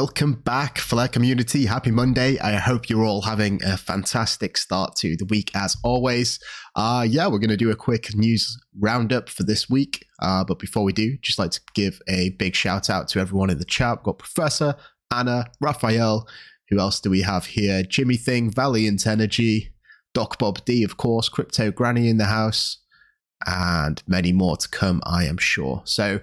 Welcome back, Flare community. Happy Monday. I hope you're all having a fantastic start to the week as always. We're going to do a quick news roundup for this week. But before we do, just like to give a big shout out to everyone in the chat. We've got Professor, Anna, Raphael. Who else do we have here? Jimmy Thing, Valiant Energy, Doc Bob D, of course, Crypto Granny in the house, and many more to come, I am sure. So,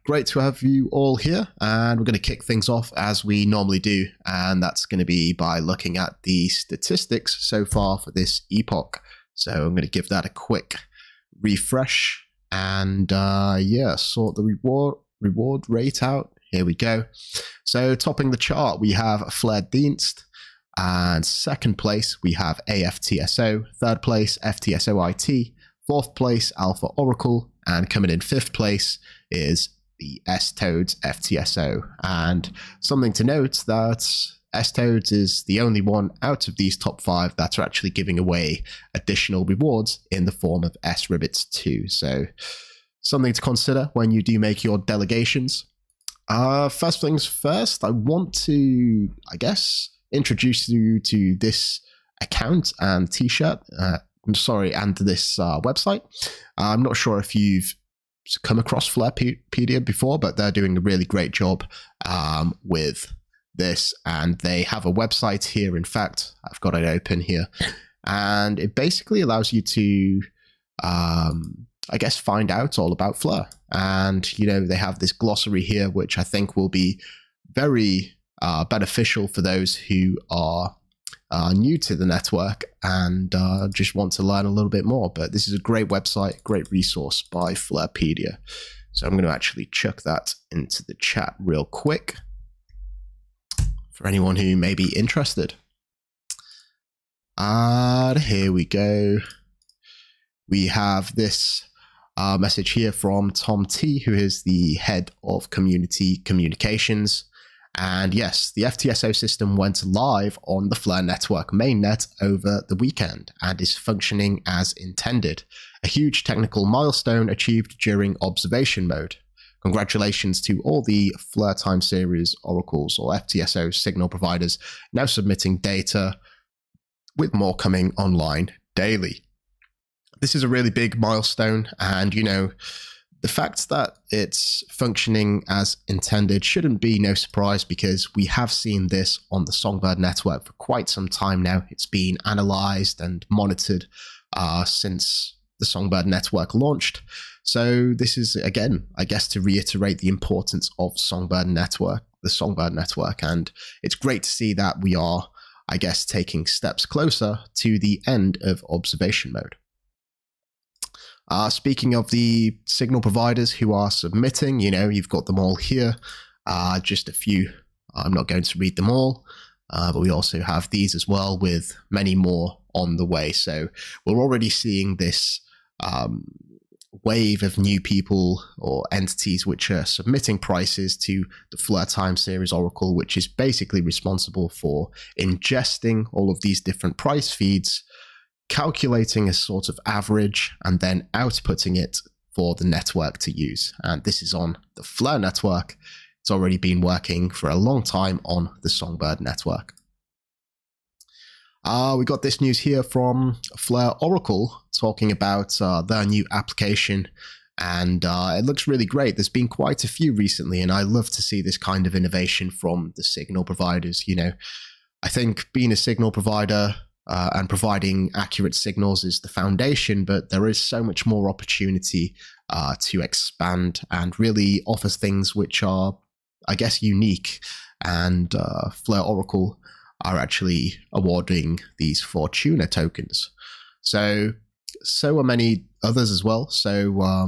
great to have you all here, and we're going to kick things off as we normally do, and that's going to be by looking at the statistics so far for this epoch. So I'm going to give that a quick refresh and sort the reward rate out. Here we go. So topping the chart, we have Flarepedia, and second place we have AFTSO, third place FTSO IT, fourth place Alpha Oracle, and coming in fifth place is the S-Toads FTSO. And something to note that S-Toads is the only one out of these top five that's actually giving away additional rewards in the form of S-Ribbits too. So something to consider when you do make your delegations. First things first, I want to, introduce you to this account and t-shirt. And this website. I'm not sure if you've come across Flarepedia before, but they're doing a really great job with this. And they have a website here. In fact, I've got it open here. And it basically allows you to, find out all about Flare. And, they have this glossary here, which I think will be very beneficial for those who are new to the network and just want to learn a little bit more. But this is a great website, great resource by Flarepedia. So I'm going to actually chuck that into the chat real quick for anyone who may be interested. And here we go. We have this message here from Tom T, who is the head of community communications. And yes, the FTSO system went live on the Flare network mainnet over the weekend and is functioning as intended. A huge technical milestone achieved during observation mode. Congratulations to all the Flare time series oracles or FTSO signal providers now submitting data, with more coming online daily. This is a really big milestone, and the fact that it's functioning as intended shouldn't be no surprise, because we have seen this on the Songbird network for quite some time now. It's been analyzed and monitored since the Songbird network launched. So this is, again, to reiterate the importance of the Songbird network. And it's great to see that we are, taking steps closer to the end of observation mode. Speaking of the signal providers who are submitting, you've got them all here. Just a few. I'm not going to read them all, but we also have these as well, with many more on the way. So we're already seeing this wave of new people or entities which are submitting prices to the Flare time series oracle, which is basically responsible for ingesting all of these different price feeds, calculating a sort of average, and then outputting it for the network to use. And this is on the Flare network. It's already been working for a long time on the Songbird network. We got this news here from Flare Oracle talking about their new application, and it looks really great. There's been quite a few recently, and I love to see this kind of innovation from the signal providers. I think being a signal provider and providing accurate signals is the foundation, but there is so much more opportunity to expand and really offer things which are, unique. And Flare Oracle are actually awarding these Fortuna tokens. So are many others as well. So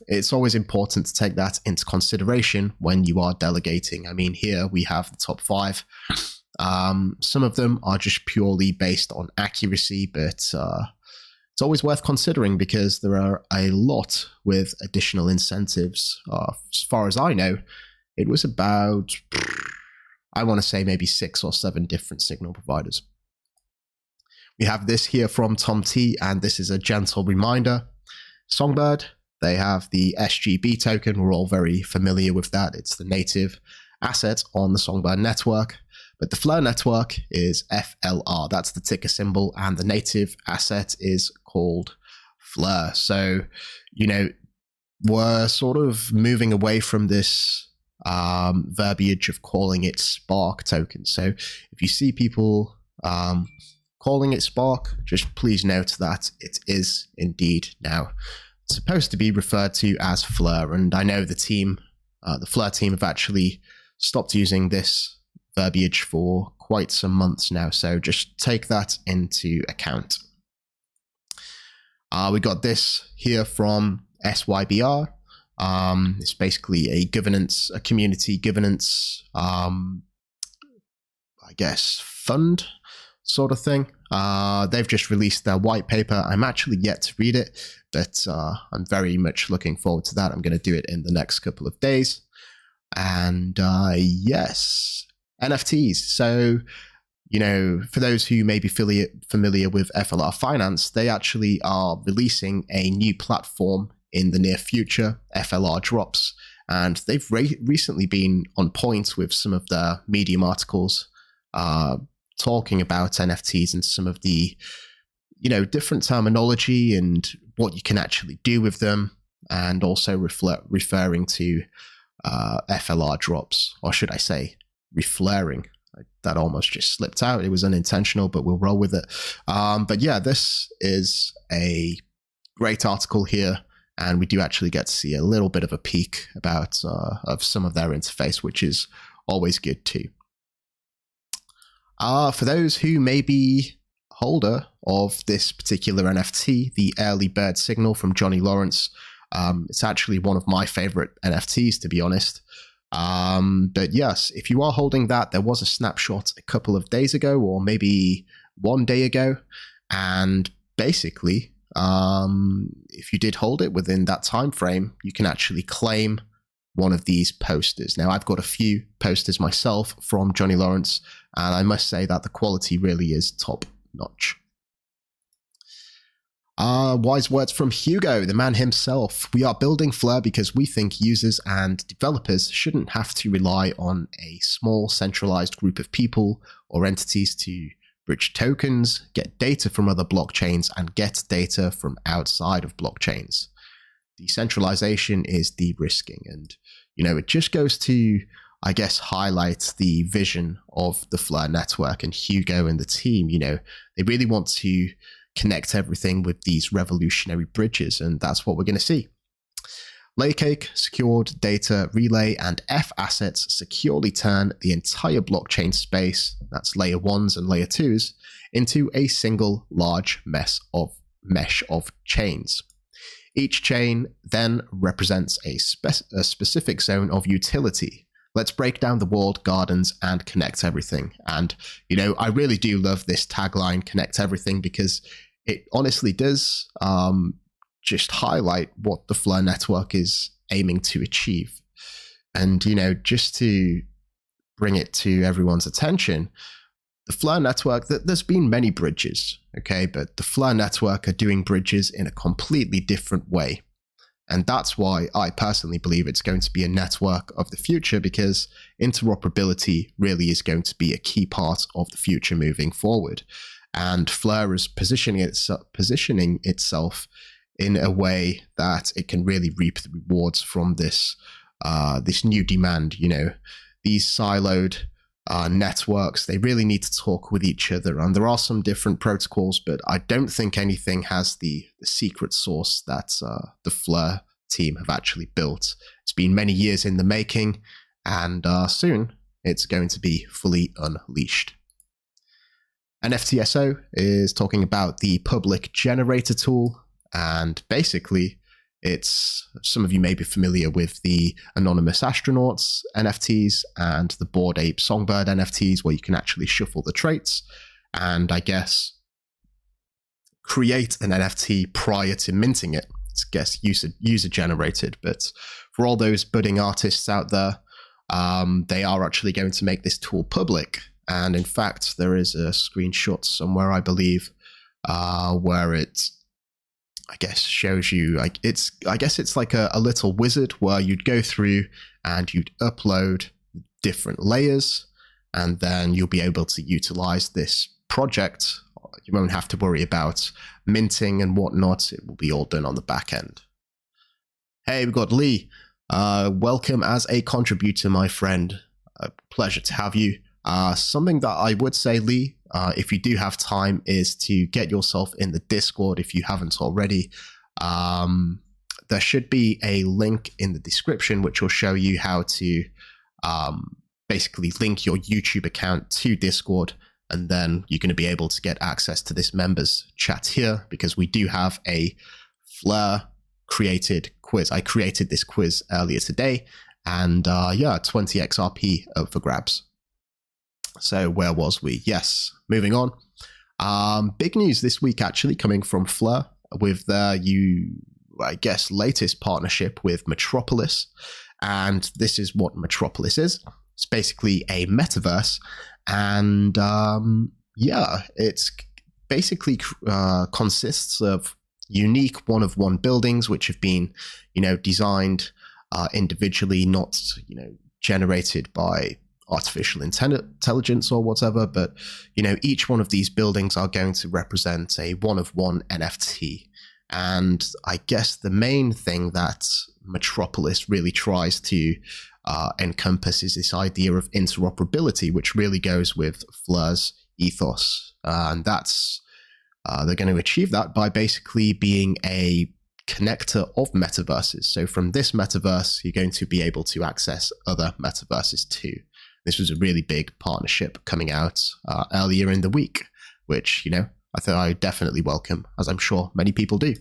it's always important to take that into consideration when you are delegating. Here we have the top five. Some of them are just purely based on accuracy, but it's always worth considering because there are a lot with additional incentives. As far as I know, it was about, I want to say maybe 6 or 7 different signal providers. We have this here from Tom T, and this is a gentle reminder. Songbird, they have the SGB token. We're all very familiar with that. It's the native asset on the Songbird network. But the Flare network is FLR. That's the ticker symbol, and the native asset is called Flare. So, we're sort of moving away from this verbiage of calling it Spark token. So if you see people calling it Spark, just please note that it is indeed now supposed to be referred to as Flare. And I know the team, the Flare team, have actually stopped using this verbiage for quite some months now. So just take that into account. We got this here from SYBR. It's basically a community governance, I guess, fund sort of thing. They've just released their white paper. I'm actually yet to read it, but I'm very much looking forward to that. I'm going to do it in the next couple of days. And yes, NFTs. So, for those who may be familiar with FLR Finance, they actually are releasing a new platform in the near future, FLR Drops. And they've recently been on point with some of their Medium articles talking about NFTs and some of the, different terminology and what you can actually do with them, and also referring to FLR Drops, or should I say, reflaring. That almost just slipped out. It was unintentional, but we'll roll with it. But yeah, this is a great article here, and we do actually get to see a little bit of a peek about of some of their interface, which is always good too. For those who may be holder of this particular NFT, the Early Bird Signal from Johnny Lawrence, it's actually one of my favorite NFTs, to be honest. But yes, if you are holding that, there was a snapshot a couple of days ago, or maybe one day ago, and basically, if you did hold it within that time frame, you can actually claim one of these posters. Now, I've got a few posters myself from Johnny Lawrence, and I must say that the quality really is top notch. Wise words from Hugo, the man himself. We are building Flare because we think users and developers shouldn't have to rely on a small centralized group of people or entities to bridge tokens, get data from other blockchains, and get data from outside of blockchains. Decentralization is de-risking, and it just goes to, I guess, highlight the vision of the Flare network and Hugo and the team. They really want to connect everything with these revolutionary bridges, and that's what we're going to see. Layer Cake, secured data relay, and F assets securely turn the entire blockchain space, that's layer 1s and layer 2s, into a single large mesh of chains. Each chain then represents a specific zone of utility. Let's break down the walled gardens and connect everything. And, I really do love this tagline, connect everything, because it honestly does just highlight what the Flare network is aiming to achieve. And, just to bring it to everyone's attention, the Flare network, there's been many bridges, okay, but the Flare network are doing bridges in a completely different way. And that's why I personally believe it's going to be a network of the future, because interoperability really is going to be a key part of the future moving forward. And Flare is positioning itself in a way that it can really reap the rewards from this new demand. These siloed networks, they really need to talk with each other, and there are some different protocols, but I don't think anything has the secret sauce that the Flare team have actually built. It's been many years in the making, and soon it's going to be fully unleashed. And FTSO is talking about the public generator tool, and basically some of you may be familiar with the Anonymous Astronauts NFTs and the Bored Ape Songbird NFTs, where you can actually shuffle the traits and, I guess, create an NFT prior to minting it. It's, I guess, user generated, but for all those budding artists out there, they are actually going to make this tool public. And in fact, there is a screenshot somewhere, I believe, where it, I guess, shows you, I guess it's like a little wizard where you'd go through and you'd upload different layers, and then you'll be able to utilize this project. You won't have to worry about minting and whatnot. It will be all done on the back end. Hey, we've got Lee. Welcome as a contributor, my friend. A pleasure to have you. Something that I would say, Lee, if you do have time, is to get yourself in the Discord if you haven't already. There should be a link in the description which will show you how to basically link your YouTube account to Discord, and then you're going to be able to get access to this members chat here, because we do have a Flare created quiz. I created this quiz earlier today, and 20 XRP up for grabs. So where was we? Yes, moving on. Big news this week actually coming from Flare with their latest partnership with Metropolis. And this is what Metropolis is. It's basically a metaverse, and it's basically consists of unique one-of-one buildings which have been, designed individually, not, generated by artificial intelligence or whatever, but, each one of these buildings are going to represent a one-of-one NFT. And I guess the main thing that Metropolis really tries to encompass is this idea of interoperability, which really goes with Flare's ethos. And that's they're going to achieve that by basically being a connector of metaverses. So from this metaverse, you're going to be able to access other metaverses too. This was a really big partnership coming out earlier in the week, which, I thought I definitely welcome, as I'm sure many people do.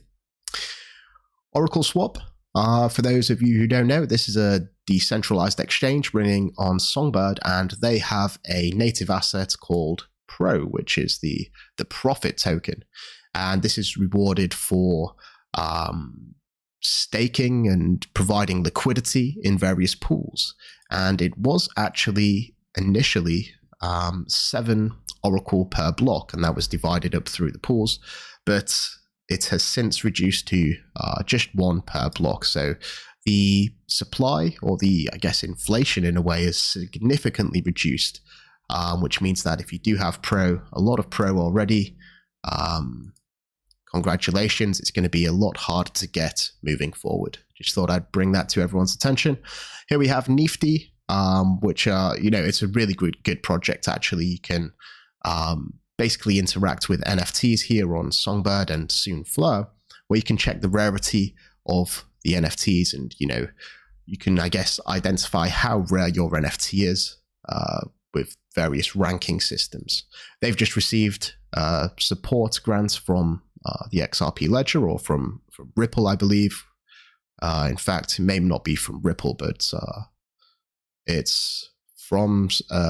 OracleSwap, for those of you who don't know, this is a decentralized exchange running on Songbird, and they have a native asset called Pro, which is the profit token. And this is rewarded for staking and providing liquidity in various pools. And it was actually initially 7 Oracle per block, and that was divided up through the pools, but it has since reduced to just 1 per block. So the supply, or the, inflation in a way, is significantly reduced, which means that if you do have a lot of Pro already, congratulations, it's going to be a lot harder to get moving forward. Just thought I'd bring that to everyone's attention. Here we have Nifty, which it's a really good project actually. You can basically interact with NFTs here on Songbird and soon Flare, where you can check the rarity of the NFTs, and you can identify how rare your NFT is with various ranking systems. They've just received support grants from the XRP ledger, or from Ripple, I believe. In fact, it may not be from Ripple, but it's from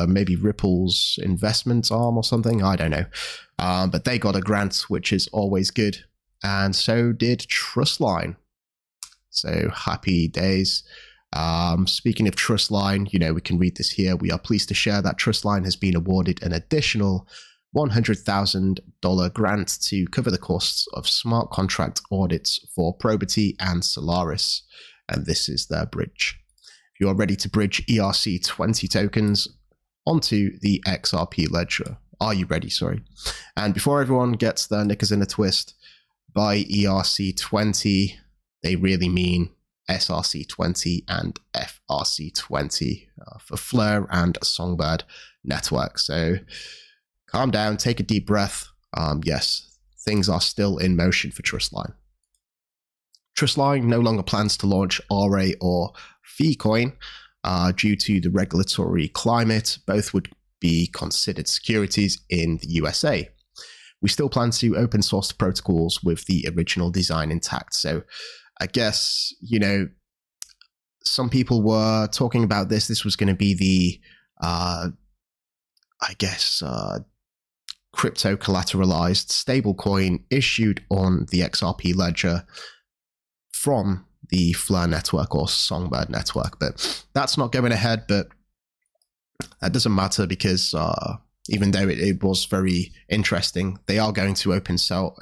maybe Ripple's investment arm or something. I don't know. But they got a grant, which is always good. And so did Trustline. So happy days. Speaking of Trustline, we can read this here. We are pleased to share that Trustline has been awarded an additional $100,000 grant to cover the costs of smart contract audits for Probity and Solaris. And this is their bridge. If you are ready to bridge ERC20 tokens onto the XRP ledger, are you ready? Sorry. And before everyone gets their knickers in a twist, by ERC20, they really mean SRC20 and FRC20 for Flare and Songbird network. So calm down, take a deep breath. Yes, things are still in motion for Trustline. Trustline no longer plans to launch RA or Fee-Coin due to the regulatory climate. Both would be considered securities in the USA. We still plan to open source the protocols with the original design intact. So I guess, some people were talking about this. This was going to be the, crypto collateralized stablecoin issued on the XRP ledger from the Flare network or Songbird network. But that's not going ahead, but that doesn't matter, because even though it was very interesting, they are going to open source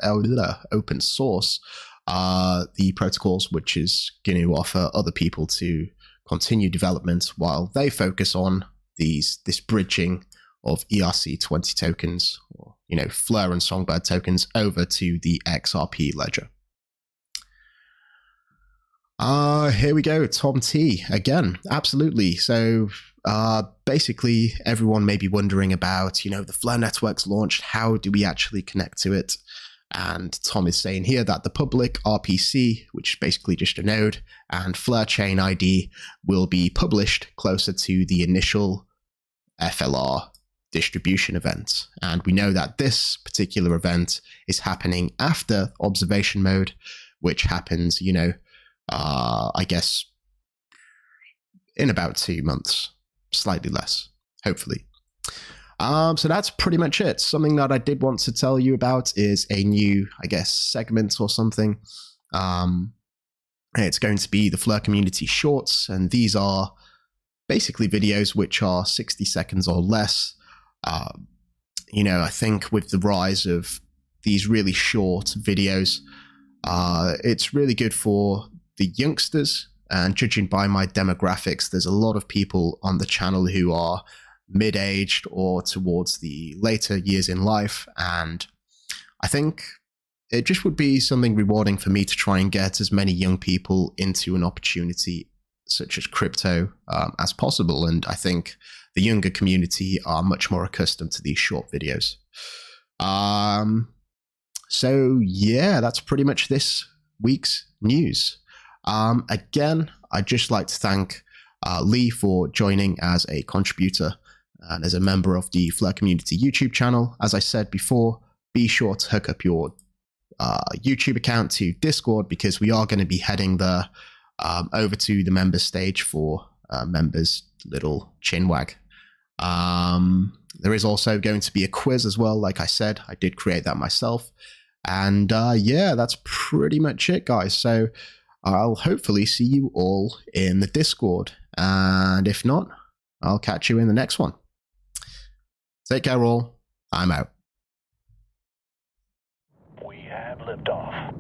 the protocols, which is going to offer other people to continue development while they focus on this bridging of ERC20 tokens, or Flare and Songbird tokens, over to the XRP ledger. Here we go, Tom T again. Absolutely. So basically, everyone may be wondering about, the Flare network's launched. How do we actually connect to it? And Tom is saying here that the public RPC, which is basically just a node, and Flare chain ID will be published closer to the initial FLR distribution event. And we know that this particular event is happening after observation mode, which happens, I guess in about 2 months, slightly less, hopefully. So that's pretty much it. Something that I did want to tell you about is a new, I guess, segment or something. It's going to be the Flare Community Shorts, and these are basically videos which are 60 seconds or less. I think with the rise of these really short videos, it's really good for the youngsters, and judging by my demographics, there's a lot of people on the channel who are mid-aged or towards the later years in life, and I think it just would be something rewarding for me to try and get as many young people into an opportunity such as crypto as possible. And I think the younger community are much more accustomed to these short videos. So yeah, that's pretty much this week's news. Again, I'd just like to thank Lee for joining as a contributor and as a member of the Flare Community YouTube channel. As I said before, be sure to hook up your YouTube account to Discord, because we are going to be heading there over to the members stage for members' little chinwag. There is also going to be a quiz as well. Like I said, I did create that myself. And yeah, that's pretty much it, guys. So I'll hopefully see you all in the Discord. And if not, I'll catch you in the next one. Take care, all. I'm out. We have liftoff.